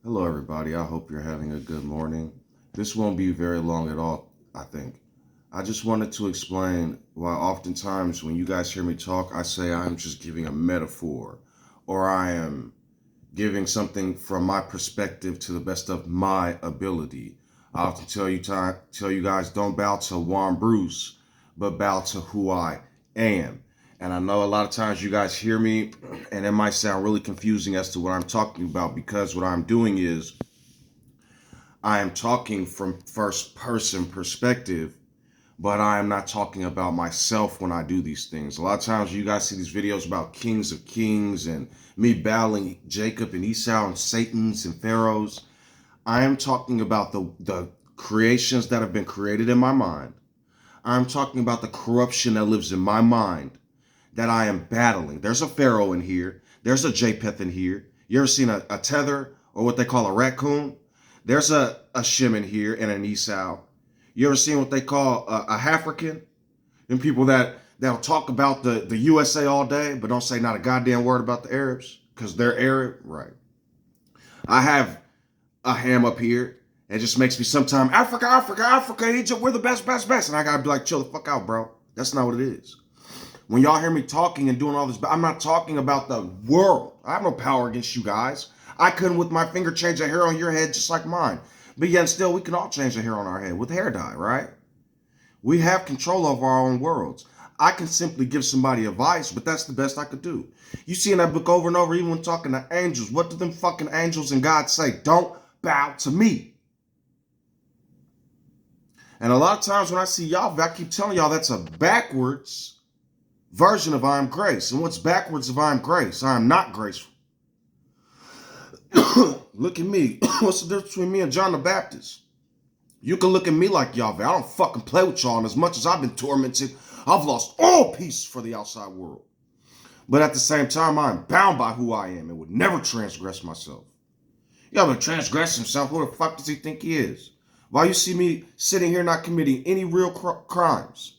Hello, everybody. I hope you're having a good morning. This won't be very long at all, I think. I just wanted to explain why oftentimes when you guys hear me talk, I say I'm just giving a metaphor or I am giving something from my perspective to the best of my ability. I often tell you guys don't bow to Juan Bruce, but bow to who I am. And I know a lot of times you guys hear me and it might sound really confusing as to what I'm talking about because what I'm doing is I am talking from first person perspective, but I am not talking about myself when I do these things. A lot of times you guys see these videos about kings of kings and me battling Jacob and Esau and Satan's and Pharaohs. I am talking about the creations that have been created in my mind. I'm talking about the corruption that lives in my mind that I am battling. There's a Pharaoh in here. There's a Japheth in here. You ever seen a tether or what they call a raccoon? There's a Shem in here and an Esau. You ever seen what they call a African? Them people that'll talk about the USA all day, but don't say not a goddamn word about the Arabs because they're Arab, right? I have a ham up here. It just makes me sometimes Africa, Africa, Africa, Egypt. We're the best, best, best, and I gotta be like, chill the fuck out, bro. That's not what it is. When y'all hear me talking and doing all this, I'm not talking about the world. I have no power against you guys. I couldn't with my finger change a hair on your head just like mine. But yet still, we can all change a hair on our head with hair dye, right? We have control of our own worlds. I can simply give somebody advice, but that's the best I could do. You see in that book over and over, even when talking to angels, what do them fucking angels and God say? Don't bow to me. And a lot of times when I see y'all, I keep telling y'all that's a backwards version of I am grace. And what's backwards of I am grace? I am not graceful. Look at me. What's the difference between me and John the Baptist? You can look at me like Yahweh. I don't fucking play with y'all. And as much as I've been tormented, I've lost all peace for the outside world. But at the same time, I'm bound by who I am and would never transgress myself. Y'all been transgress himself. Who the fuck does he think he is? Why you see me sitting here not committing any real crimes?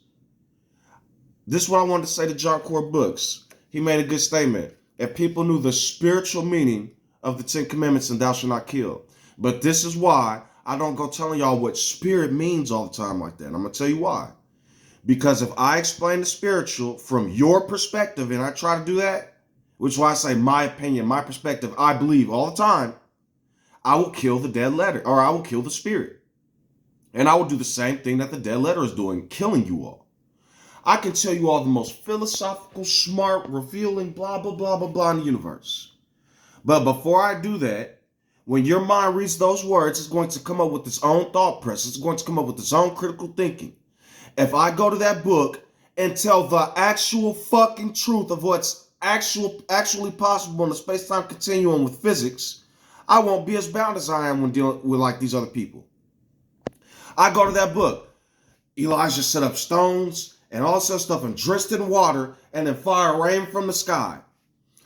This is what I wanted to say to John Core Books. He made a good statement. If people knew the spiritual meaning of the 10 Commandments and thou shalt not kill. But this is why I don't go telling y'all what spirit means all the time like that. And I'm going to tell you why. Because if I explain the spiritual from your perspective and I try to do that, which is why I say my opinion, my perspective, I believe all the time, I will kill the dead letter or I will kill the spirit. And I will do the same thing that the dead letter is doing, killing you all. I can tell you all the most philosophical, smart, revealing, blah, blah, blah, blah, blah in the universe. But before I do that, when your mind reads those words, it's going to come up with its own thought process. It's going to come up with its own critical thinking. If I go to that book and tell the actual fucking truth of what's actually possible in the space-time continuum with physics, I won't be as bound as I am when dealing with like these other people. I go to that book. Elijah set up stones and all this stuff and drenched in water and then fire rained from the sky.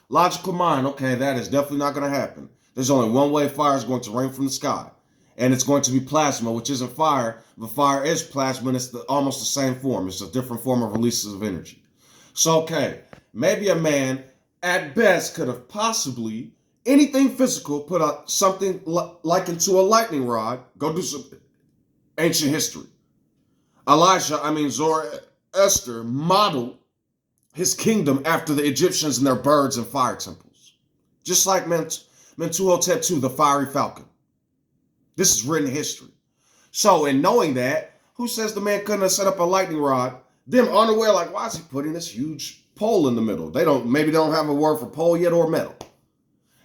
Logical mind, okay, that is definitely not going to happen. There's only one way fire is going to rain from the sky. And it's going to be plasma, which isn't fire. But fire is plasma, and it's almost the same form. It's a different form of releases of energy. So, okay, maybe a man at best could have possibly, anything physical, put out something like into a lightning rod. Go do some ancient history. Zoroaster modeled his kingdom after the Egyptians and their birds and fire temples. Just like Mentuhotep II, the fiery falcon. This is written history. So in knowing that, who says the man couldn't have set up a lightning rod? Them unaware, like, why is he putting this huge pole in the middle? Maybe they don't have a word for pole yet or metal.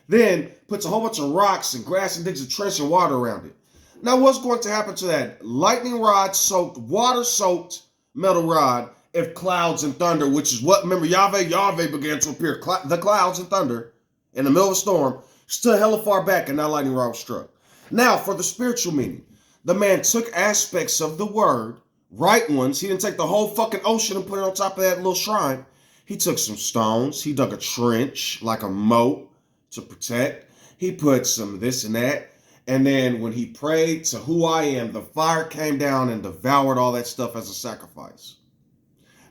Then puts a whole bunch of rocks and grass and digs a trench and water around it. Now what's going to happen to that lightning rod soaked, water soaked metal rod if clouds and thunder, which is what, remember, Yahweh began to appear, the clouds and thunder in the middle of a storm, stood hella far back and that lightning rod was struck. Now, for the spiritual meaning, the man took aspects of the word, right ones. He didn't take the whole fucking ocean and put it on top of that little shrine. He took some stones. He dug a trench, like a moat, to protect. He put some this and that. And then when he prayed to who I am, the fire came down and devoured all that stuff as a sacrifice.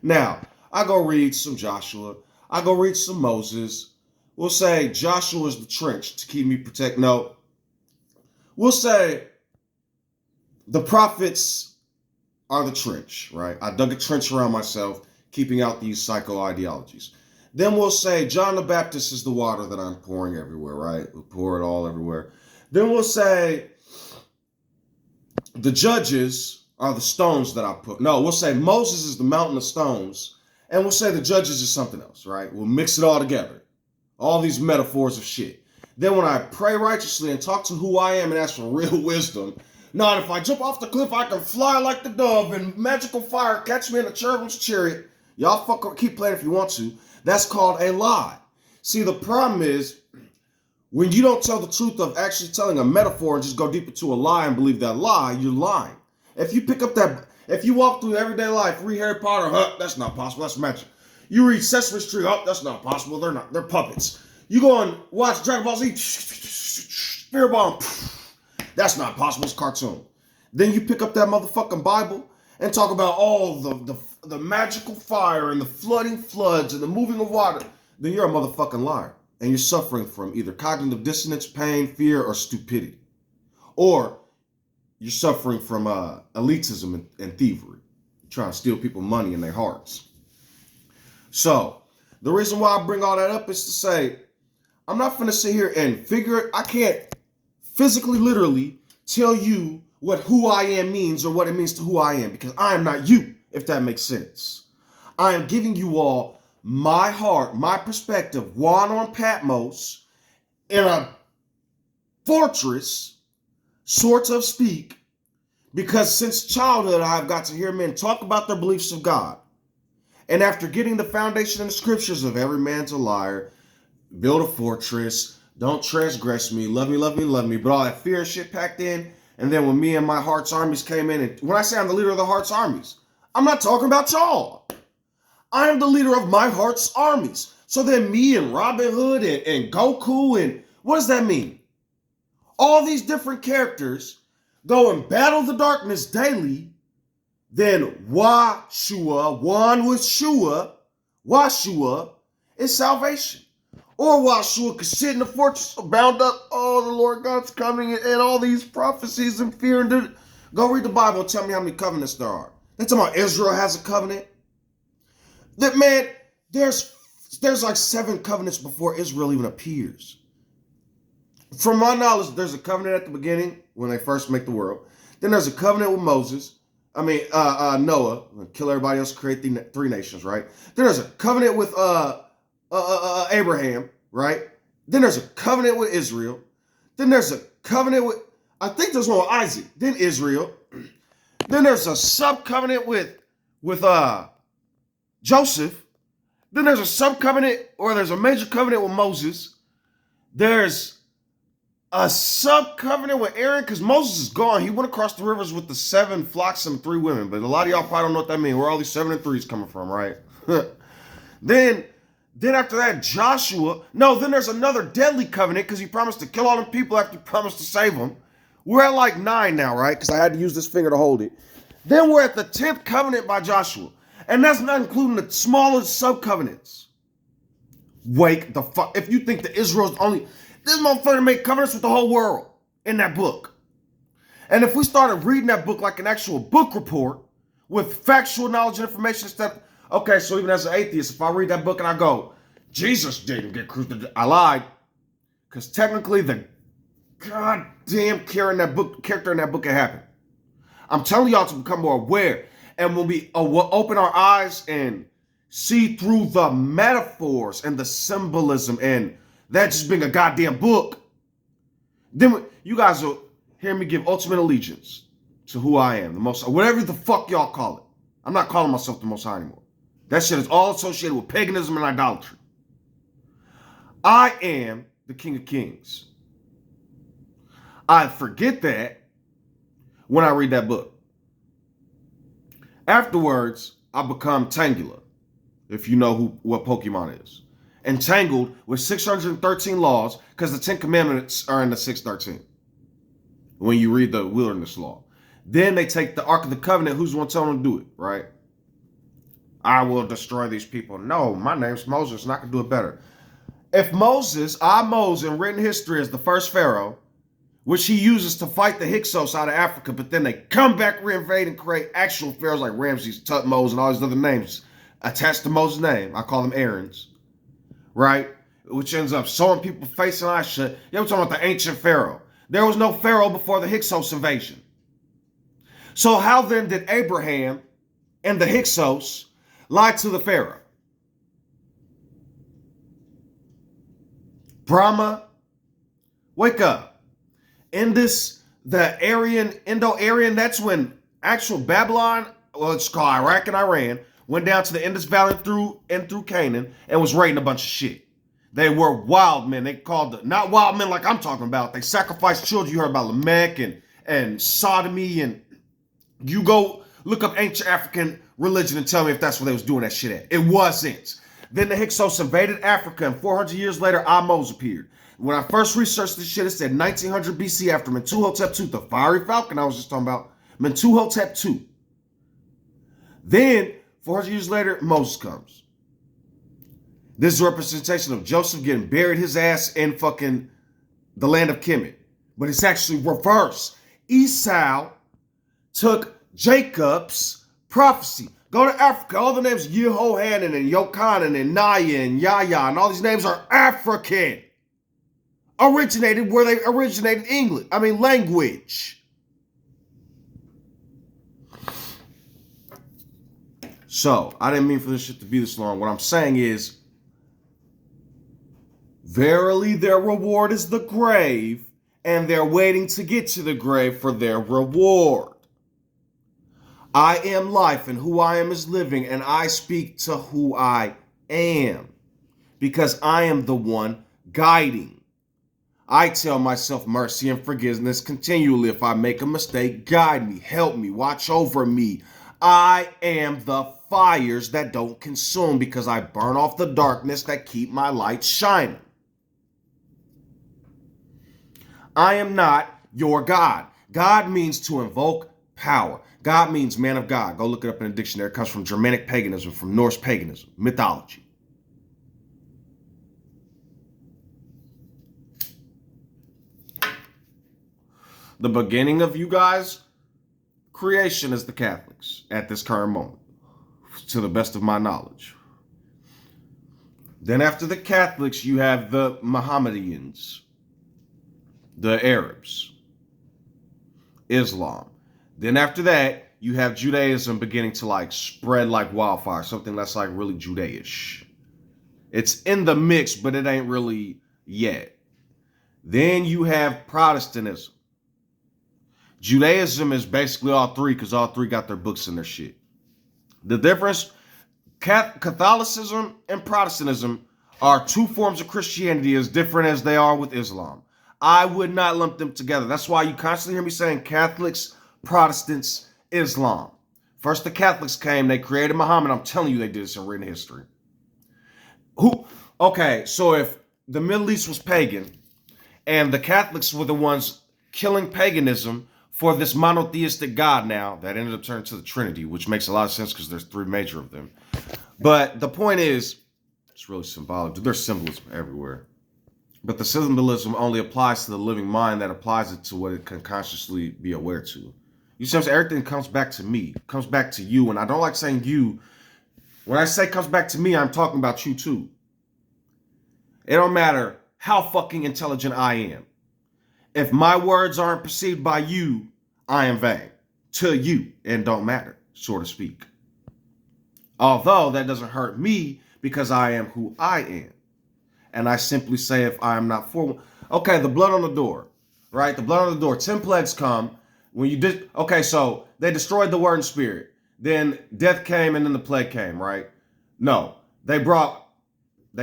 Now, I go read some Joshua. I go read some Moses. We'll say Joshua is the trench to keep me protected. No, We'll say the prophets are the trench, right? I dug a trench around myself, keeping out these psycho ideologies. Then we'll say John the Baptist is the water that I'm pouring everywhere, right? We pour it all everywhere. Then we'll say the judges are the stones that I put. No, we'll say Moses is the mountain of stones, and we'll say the judges is something else, right? We'll mix it all together. All these metaphors of shit. Then when I pray righteously and talk to who I am and ask for real wisdom, not if I jump off the cliff, I can fly like the dove and magical fire catch me in a cherubim's chariot. Y'all fuck keep playing if you want to. That's called a lie. See, the problem is when you don't tell the truth of actually telling a metaphor and just go deep into a lie and believe that lie, you're lying. If you pick up that, if you walk through everyday life, read Harry Potter, that's not possible, that's magic. You read Sesame Street, that's not possible, they're puppets. You go and watch Dragon Ball Z, Spirit Bomb, that's not possible, it's cartoon. Then you pick up that motherfucking Bible and talk about all the magical fire and the flooding floods and the moving of water. Then you're a motherfucking liar. And you're suffering from either cognitive dissonance, pain, fear, or stupidity. Or you're suffering from elitism and thievery. Trying to steal people's money in their hearts. So, the reason why I bring all that up is to say, I'm not going to sit here and figure it. I can't physically, literally tell you what who I am means or what it means to who I am. Because I am not you, if that makes sense. I am giving you all my heart, my perspective, Juan on Patmos, in a fortress, sort of speak, because since childhood I've got to hear men talk about their beliefs of God. And after getting the foundation in the scriptures of every man's a liar, build a fortress, don't transgress me, love me, love me, love me, but all that fear and shit packed in, and then when me and my heart's armies came in, and when I say I'm the leader of the heart's armies, I'm not talking about y'all. I am the leader of my heart's armies. So then me and Robin Hood and Goku and what does that mean? All these different characters go and battle the darkness daily. Then Washua, one with Shua, Washua is salvation. Or Washua could sit in the fortress bound up. Oh, the Lord God's coming and all these prophecies and fear. And go read the Bible and tell me how many covenants there are. They're talking about Israel has a covenant. That man, there's like 7 covenants before Israel even appears. From my knowledge, there's a covenant at the beginning when they first make the world. Then there's a covenant with Moses. Noah, kill everybody else, create 3 nations, right? Then there's a covenant with Abraham, right? Then there's a covenant with Israel. Then there's a covenant with, I think there's one with Isaac. Then Israel. Then there's a sub-covenant with Joseph. Then there's a sub-covenant, or there's a major covenant with Moses. There's a sub-covenant with Aaron, because Moses is gone. He went across the rivers with the 7 flocks and 3 women. But a lot of y'all probably don't know what that means. Where all these 7 and 3s coming from, right? Then after that, Joshua. No, then there's another deadly covenant, because he promised to kill all them people after he promised to save them. We're at like 9 now, right? Because I had to use this finger to hold it. Then we're at the 10th covenant by Joshua. And that's not including the smaller sub-covenants. Wake the fuck. If you think that Israel's only... This motherfucker made covenants with the whole world in that book. And if we started reading that book like an actual book report with factual knowledge and information instead... Okay, so even as an atheist, if I read that book and I go, Jesus didn't get crucified, I lied. Because technically the goddamn character in that book can happen. I'm telling y'all to become more aware. And when we open our eyes and see through the metaphors and the symbolism and that just being a goddamn book, then you guys will hear me give ultimate allegiance to who I am, the Most High, whatever the fuck y'all call it. I'm not calling myself the Most High anymore. That shit is all associated with paganism and idolatry. I am the King of Kings. I forget that when I read that book. Afterwards, I become Tangela, if you know what Pokemon is. Entangled with 613 laws, because the 10 Commandments are in the 613. When you read the Wilderness Law. Then they take the Ark of the Covenant. Who's the one telling them to do it, right? I will destroy these people. No, my name's Moses, and I can do it better. If Moses, in written history as the first Pharaoh, which he uses to fight the Hyksos out of Africa, but then they come back, reinvade, and create actual pharaohs like Ramses, Tutmos, and all these other names attached to Moses' name. I call them Aaron's, right? Which ends up sewing people facing eye shut. Yeah, we're talking about the ancient pharaoh. There was no pharaoh before the Hyksos invasion. So how then did Abraham and the Hyksos lie to the pharaoh? Brahma, wake up. In this, the Indo-Aryan, that's when actual Babylon, well, it's called Iraq and Iran, went down to the Indus Valley through Canaan and was raiding a bunch of shit. They were wild men. They called, not wild men like I'm talking about. They sacrificed children. You heard about Lamech and sodomy, and you go look up ancient African religion and tell me if that's where they was doing that shit at. It wasn't. Then the Hyksos invaded Africa, and 400 years later, Ahmose appeared. When I first researched this shit, it said 1900 BC after Mentuhotep II, the fiery falcon I was just talking about, Mentuhotep II. Then, 400 years later, Moses comes. This is a representation of Joseph getting buried his ass in fucking the land of Kemet. But it's actually reverse. Esau took Jacob's prophecy. Go to Africa. All the names Yehohanan and Yochanan and Naya and Yahya and all these names are African. Originated where they originated language. So, I didn't mean for this shit to be this long. What I'm saying is, verily their reward is the grave, and they're waiting to get to the grave for their reward. I am life, and who I am is living, and I speak to who I am, because I am the one guiding. I tell myself mercy and forgiveness continually. If I make a mistake, guide me, help me, watch over me. I am the fires that don't consume, because I burn off the darkness that keep my light shining. I am not your God. God means to invoke power. God means man of God. Go look it up in a dictionary. It comes from Germanic paganism, from Norse paganism, mythology. The beginning of you guys' creation is the Catholics at this current moment, to the best of my knowledge. Then after the Catholics, you have the Mohammedans, the Arabs, Islam. Then after that, you have Judaism beginning to spread like wildfire, something that's really Judaish. It's in the mix, but it ain't really yet. Then you have Protestantism. Judaism is basically all three, because all three got their books and their shit. The difference, Catholicism and Protestantism are two forms of Christianity as different as they are with Islam. I would not lump them together. That's why you constantly hear me saying Catholics, Protestants, Islam. First the Catholics came, they created Muhammad. I'm telling you they did this in written history. Okay, so if the Middle East was pagan and the Catholics were the ones killing paganism for this monotheistic God now, that ended up turning to the Trinity, which makes a lot of sense because there's three major of them. But the point is, it's really symbolic. There's symbolism everywhere. But the symbolism only applies to the living mind that applies it to what it can consciously be aware to. You see what I'm saying? Everything comes back to me, comes back to you. And I don't like saying you. When I say comes back to me, I'm talking about you too. It don't matter how fucking intelligent I am. If my words aren't perceived by you, I am vain to you and don't matter, so to speak. Although that doesn't hurt me, because I am who I am. And I simply say, if I am not for, okay, the blood on the door, right? The blood on the door. 10 plagues come when you did. Okay, so they destroyed the word and spirit. Then death came and then the plague came, right? No, they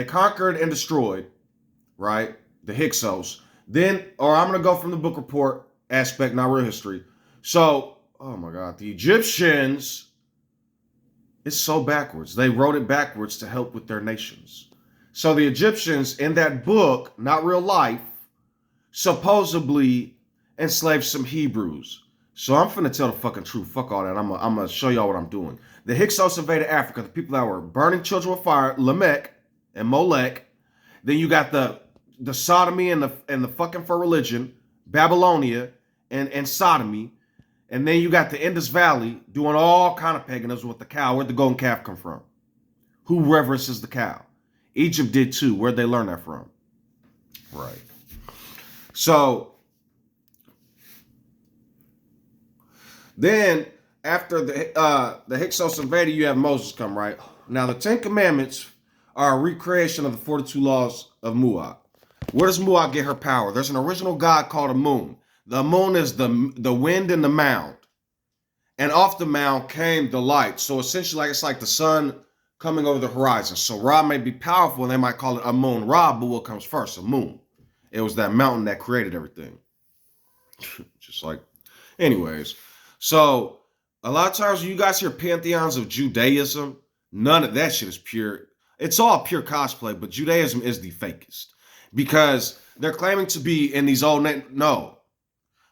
conquered and destroyed, right? The Hyksos. Then, or I'm going to go from the book report aspect, not real history. So, oh my God, the Egyptians, it's so backwards. They wrote it backwards to help with their nations. So the Egyptians in that book, not real life, supposedly enslaved some Hebrews. So I'm finna tell the fucking truth. Fuck all that. I'm gonna show y'all what I'm doing. The Hyksos invaded Africa. The people that were burning children with fire, Lamech and Molech. Then you got the sodomy and the fucking for religion, Babylonia, and sodomy. And then you got the Indus Valley doing all kind of paganism with the cow. Where'd the golden calf come from? Who reverences the cow? Egypt did too. Where'd they learn that from? Right. So then after the Hyksos invaded, you have Moses come, right? Now the 10 Commandments are a recreation of the 42 laws of Mu'at. Where does Mu'at get her power? There's an original god called Amun. The Amun is the wind in the mound. And off the mound came the light. So essentially, it's like the sun coming over the horizon. So Ra may be powerful, and they might call it Amun Ra, but what comes first? Amun. It was that mountain that created everything. Just like, anyways. So a lot of times when you guys hear pantheons of Judaism, none of that shit is pure. It's all pure cosplay, but Judaism is the fakest. Because they're claiming to be in these old no.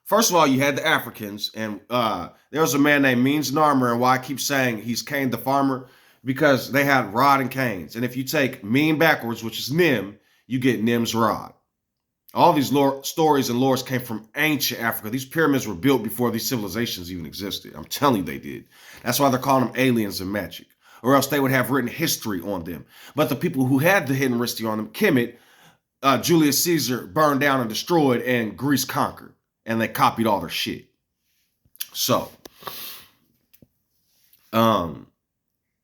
First of all, you had the Africans, and there was a man named Means Narmer, and why I keep saying he's Cain the farmer, because they had rod and canes. And if you take mean backwards, which is Nim, you get Nim's rod. All these stories and lores came from ancient Africa. These pyramids were built before these civilizations even existed. I'm telling you they did. That's why they're calling them aliens and magic. Or else they would have written history on them. But the people who had the hidden history on them, Kemet, Julius Caesar burned down and destroyed, and Greece conquered. And they copied all their shit. So,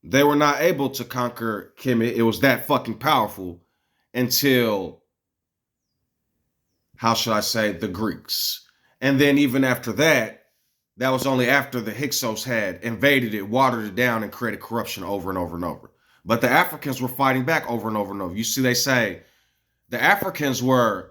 they were not able to conquer Kemet. It was that fucking powerful until, how should I say, the Greeks. And then even after that, that was only after the Hyksos had invaded it, watered it down, and created corruption over and over and over. But the Africans were fighting back over and over and over. You see, they say the Africans were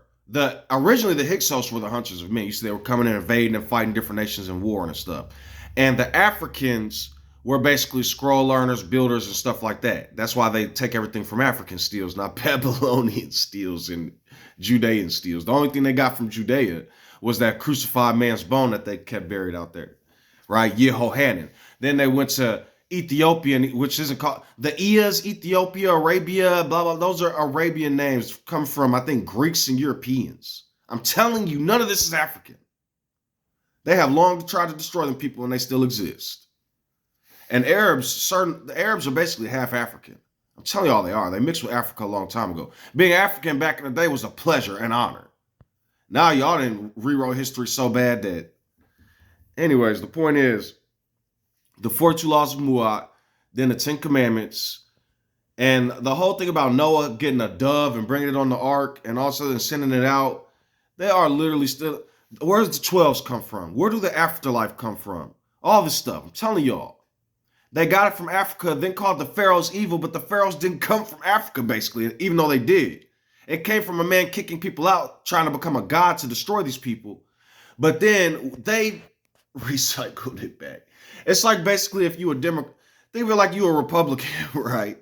originally the Hyksos were the hunters of men. You see, they were coming and invading and fighting different nations in war and stuff. And the Africans were basically scroll learners, builders, and stuff like that. That's why they take everything from African steels, not Babylonian steels and Judean steels. The only thing they got from Judea was that crucified man's bone that they kept buried out there, right? Yehohanan. Then they went to Ethiopia, which isn't called the Eas, Ethiopia, Arabia, blah, blah. Those are Arabian names, come from, I think, Greeks and Europeans. I'm telling you, none of this is African. They have long tried to destroy them people, and they still exist. And the Arabs are basically half African. I'm telling you all they are. They mixed with Africa a long time ago. Being African back in the day was a pleasure and honor. Now y'all didn't rewrote history so bad that. Anyways, the point is, the 42 laws of Mu'at, then the 10 Commandments, and the whole thing about Noah getting a dove and bringing it on the ark and also sending it out, they are literally still, where does the 12s come from? Where do the afterlife come from? All this stuff, I'm telling y'all. They got it from Africa, then called the pharaohs evil, but the pharaohs didn't come from Africa, basically, even though they did. It came from a man kicking people out, trying to become a god to destroy these people. But then they recycled it back. It's like basically if you a Democrat, think of it like you a Republican, right?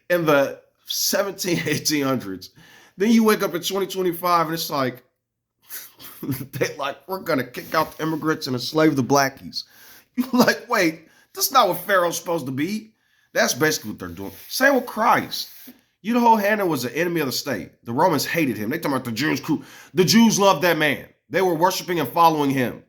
In the 1800s. Then you wake up in 2025 and it's like, they like, we're going to kick out the immigrants and enslave the blackies. You're like, wait, that's not what Pharaoh's supposed to be. That's basically what they're doing. Same with Christ. Yehohanan was an enemy of the state. The Romans hated him. They talking about the Jews. The Jews loved that man. They were worshiping and following him.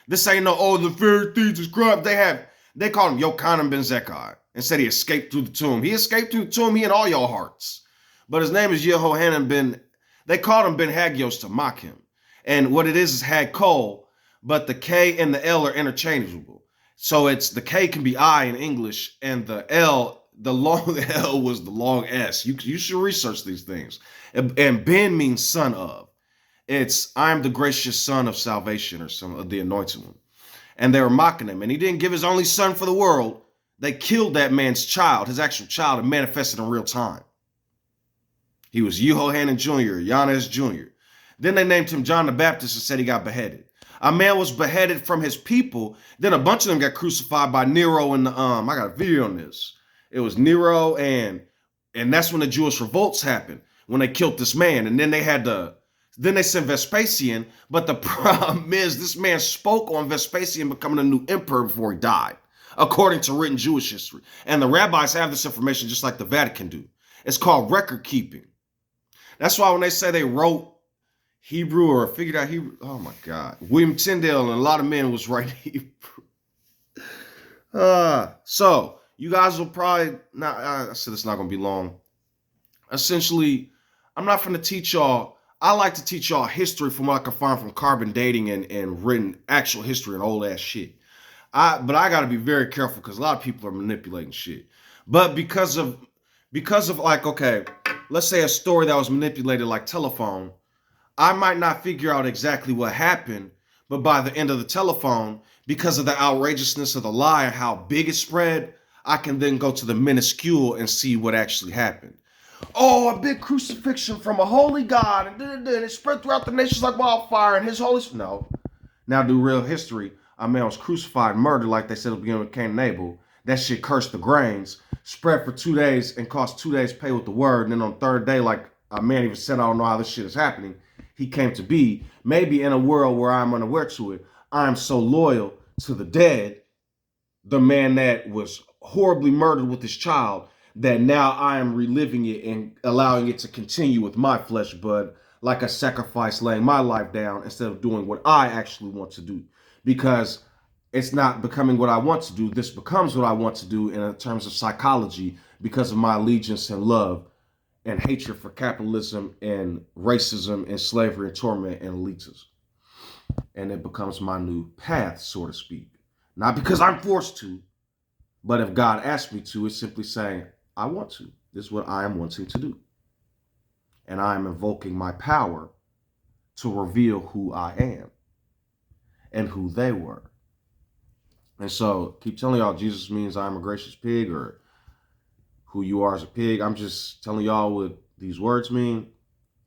This ain't no, the Pharisees is corrupt. They called him Yochanan ben Zakkai and said he escaped through the tomb. He escaped through the tomb, he in all your hearts. But his name is Yehohanan they called him Ben Hagios to mock him. And what it is Hagkol, but the K and the L are interchangeable. So it's the K can be I in English, and the L, the long L was the long S. You should research these things. And Ben means son of. It's, I am the gracious son of salvation, or some of the anointed one. And they were mocking him. And he didn't give his only son for the world. They killed that man's child, his actual child, and manifested in real time. He was Yehohanan Jr., Yanes Jr. Then they named him John the Baptist and said he got beheaded. A man was beheaded from his people. Then a bunch of them got crucified by Nero and I got a video on this. It was Nero and that's when the Jewish revolts happened, when they killed this man. And then they sent Vespasian, but the problem is this man spoke on Vespasian becoming a new emperor before he died, according to written Jewish history. And the rabbis have this information just like the Vatican do. It's called record keeping. That's why when they say they wrote Hebrew or figured out Hebrew. Oh my God. William Tyndale and a lot of men was writing Hebrew. So you guys will probably not. I said it's not gonna be long. Essentially, I'm not gonna teach y'all. I like to teach y'all history from what I can find from carbon dating and written actual history and old ass shit. But I got to be very careful because a lot of people are manipulating shit. But because of like, okay, let's say a story that was manipulated like telephone, I might not figure out exactly what happened, but by the end of the telephone, because of the outrageousness of the lie and how big it spread, I can then go to the minuscule and see what actually happened. Oh, a big crucifixion from a holy God, and it spread throughout the nations like wildfire, and his holy... No. Now do real history. A man was crucified and murdered like they said at the beginning with Cain and Abel. That shit cursed the grains, spread for 2 days, and cost 2 days pay with the word. And then on the third day, like a man even said, I don't know how this shit is happening. He came to be. Maybe in a world where I'm unaware to it, I'm so loyal to the dead, the man that was horribly murdered with his child, that now I am reliving it and allowing it to continue with my flesh blood, like a sacrifice, laying my life down instead of doing what I actually want to do. Because it's not becoming what I want to do. This becomes what I want to do in terms of psychology because of my allegiance and love and hatred for capitalism and racism and slavery and torment and elitism. And it becomes my new path, so to speak. Not because I'm forced to, but if God asked me to, it's simply saying, I want to. This is what I am wanting to do. And I am invoking my power to reveal who I am and who they were. And so keep telling y'all Jesus means I am a gracious pig or who you are as a pig. I'm just telling y'all what these words mean.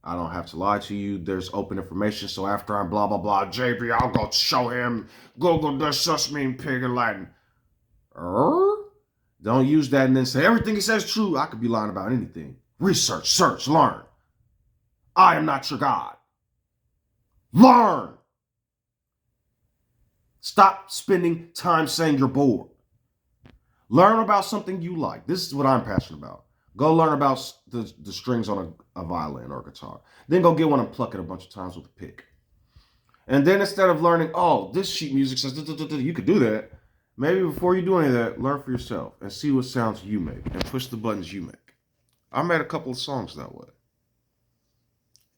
I don't have to lie to you. There's open information. So after I'm blah, blah, blah, JB, I'll go show him. Google does sus mean pig in Latin. Don't use that and then say everything he says is true. I could be lying about anything. Research, search, learn. I am not your God. Learn. Stop spending time saying you're bored. Learn about something you like. This is what I'm passionate about. Go learn about the strings on a violin or guitar. Then go get one and pluck it a bunch of times with a pick. And then instead of learning, oh, this sheet music says, you could do that. Maybe before you do any of that, learn for yourself and see what sounds you make and push the buttons you make. I made a couple of songs that way.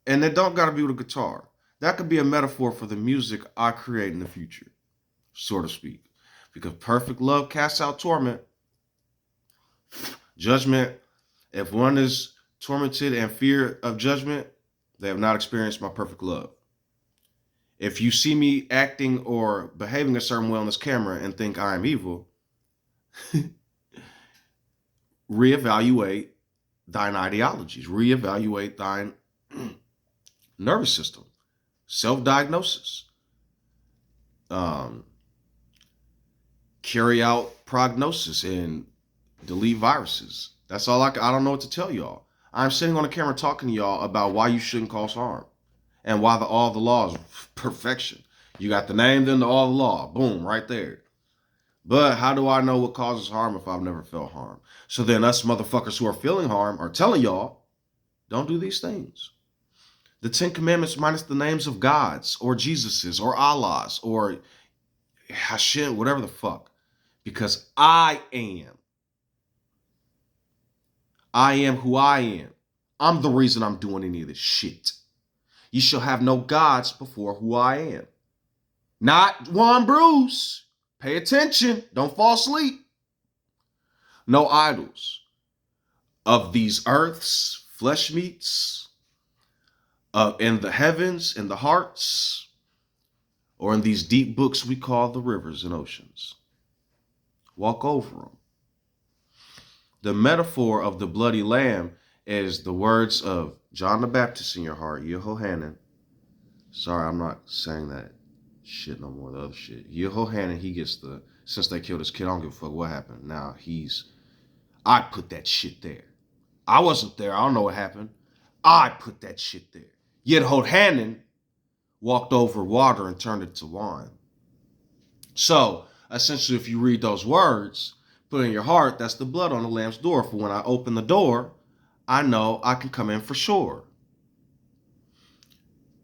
And they don't got to be with a guitar. That could be a metaphor for the music I create in the future, so to speak. Because perfect love casts out torment. Judgment. If one is tormented and fear of judgment, they have not experienced my perfect love. If you see me acting or behaving a certain way on this camera and think I am evil, reevaluate thine ideologies, reevaluate thine nervous system, self-diagnosis, carry out prognosis and delete viruses. That's all I don't know what to tell y'all. I'm sitting on a camera talking to y'all about why you shouldn't cause harm and why all the law is perfection. You got the name, then all the law. Boom, right there. But how do I know what causes harm if I've never felt harm? So then us motherfuckers who are feeling harm are telling y'all, don't do these things. The 10 Commandments minus the names of gods or Jesuses or Allahs or Hashem, whatever the fuck. Because I am. I am who I am. I'm the reason I'm doing any of this shit. You shall have no gods before who I am. Not Juan Bruce. Pay attention. Don't fall asleep. No idols of these earths, flesh meats, in the heavens, in the hearts, or in these deep books we call the rivers and oceans. Walk over them. The metaphor of the bloody lamb is the words of John the Baptist in your heart, Yehohanan. Sorry, I'm not saying that shit no more, the other shit. Yehohanan, he gets since they killed his kid, I don't give a fuck what happened. Now I put that shit there. I wasn't there, I don't know what happened. I put that shit there. Yehohanan walked over water and turned it to wine. So, essentially, if you read those words, put it in your heart, that's the blood on the lamb's door. For when I open the door, I know I can come in for sure.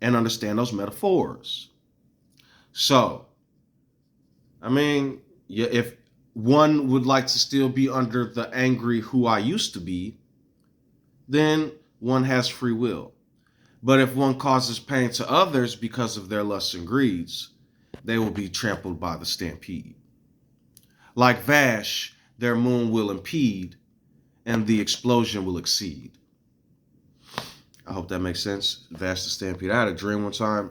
and understand those metaphors. So, I mean, yeah, if one would like to still be under the angry who I used to be, then one has free will. But if one causes pain to others because of their lusts and greeds, they will be trampled by the stampede. Like Vash, their moon will impede, and the explosion will exceed. I hope that makes sense. Vash the stampede. I had a dream one time.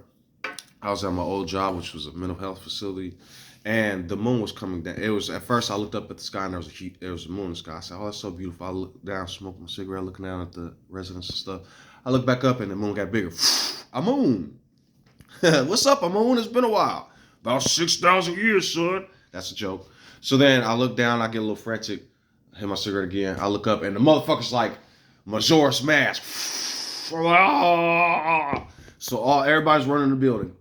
I was at my old job, which was a mental health facility, and the moon was coming down. It was, at first I looked up at the sky and there was a moon in the sky. I said, oh, that's so beautiful. I looked down, smoking my cigarette, looking down at the residents and stuff. I looked back up and the moon got bigger. A moon. What's up, a moon? It's been a while. About 6,000 years, son. That's a joke. So then I look down, I get a little frantic, hit my cigarette again. I look up and the motherfucker's like Majora's Mask. So everybody's running the building.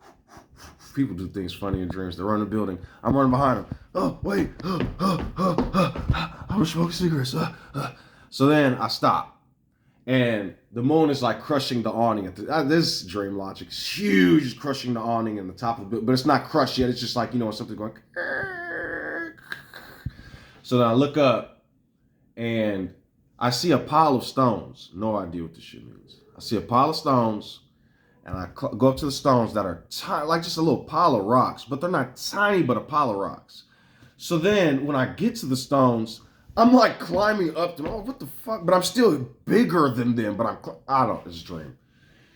People do things funny in dreams. They run the building. I'm running behind them. Oh, wait. I'm smoking cigarettes. So then I stop. And the moon is like crushing the awning. This dream logic is huge. It's crushing the awning in the top of the building. But it's not crushed yet. It's just like, something going. So then I look up and I see a pile of stones. No idea what this shit means. I see a pile of stones. And I go up to the stones that are tiny, like just a little pile of rocks, but they're not tiny, but a pile of rocks. So then when I get to the stones, I'm like climbing up them. Oh, what the fuck? But I'm still bigger than them, but I don't, it's a dream.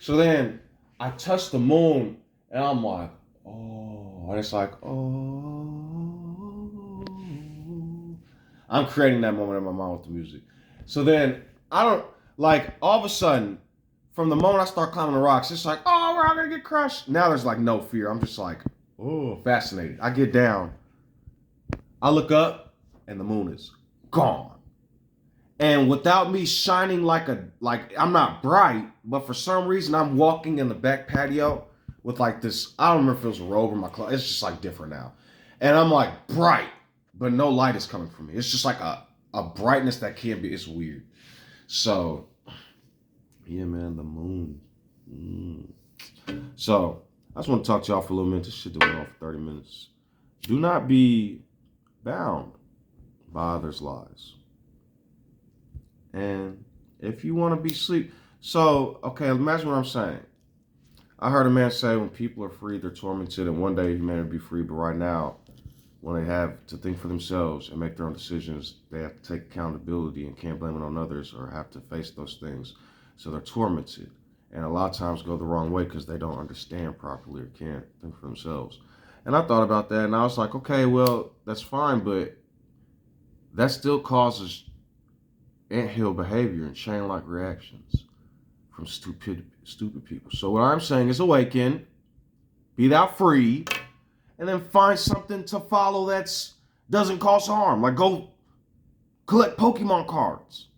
So then I touch the moon and I'm like, oh, and it's like, oh. I'm creating that moment in my mind with the music. So then all of a sudden, from the moment I start climbing the rocks, it's like, oh, we're all gonna get crushed. Now there's like no fear. I'm just like, oh, fascinated. I get down. I look up, and the moon is gone. And without me shining like I'm not bright, but for some reason I'm walking in the back patio with like this, I don't remember if it was a robe or my clothes. It's just like different now. And I'm like bright, but no light is coming from me. It's just like a brightness that can't be, it's weird. So, yeah, man, the moon. So, I just want to talk to y'all for a little minute. This shit went on for 30 minutes. Do not be bound by others' lies. And if you want to be sleep. So, okay, imagine what I'm saying. I heard a man say when people are free, they're tormented, and one day humanity will be free. But right now, when they have to think for themselves and make their own decisions, they have to take accountability and can't blame it on others or have to face those things. So they're tormented, and a lot of times go the wrong way because they don't understand properly or can't think for themselves. And I thought about that, and I was like, okay, well, that's fine, but that still causes anthill behavior and chain-like reactions from stupid people. So what I'm saying is awaken, be thou free, and then find something to follow that doesn't cause harm. Like go collect Pokemon cards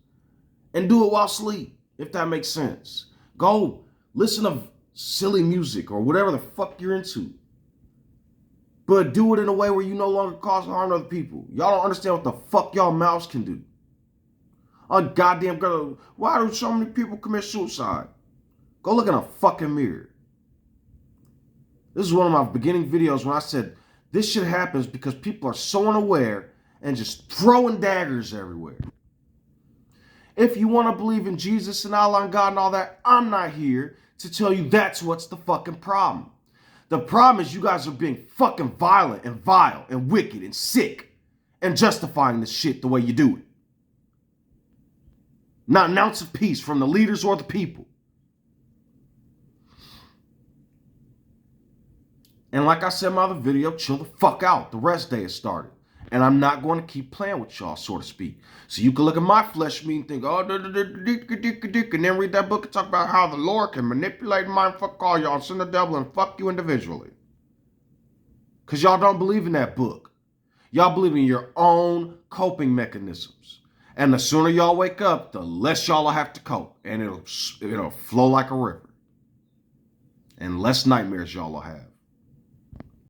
and do it while asleep. If that makes sense. Go listen to silly music or whatever the fuck you're into. But do it in a way where you no longer cause harm to other people. Y'all don't understand what the fuck y'all mouths can do. Oh, goddamn girl. Why do so many people commit suicide? Go look in a fucking mirror. This is one of my beginning videos when I said this shit happens because people are so unaware and just throwing daggers everywhere. If you want to believe in Jesus and Allah and God and all that, I'm not here to tell you that's what's the fucking problem. The problem is you guys are being fucking violent and vile and wicked and sick and justifying this shit the way you do it. Not an ounce of peace from the leaders or the people. And like I said in my other video, chill the fuck out. The rest day has started. And I'm not going to keep playing with y'all, so to speak. So you can look at my flesh meat and think, oh, and then read that book and talk about how the Lord can manipulate mind, fuck all y'all, and send the devil and fuck you individually. Because y'all don't believe in that book. Y'all believe in your own coping mechanisms. And the sooner y'all wake up, the less y'all will have to cope. And it'll flow like a river. And less nightmares y'all will have.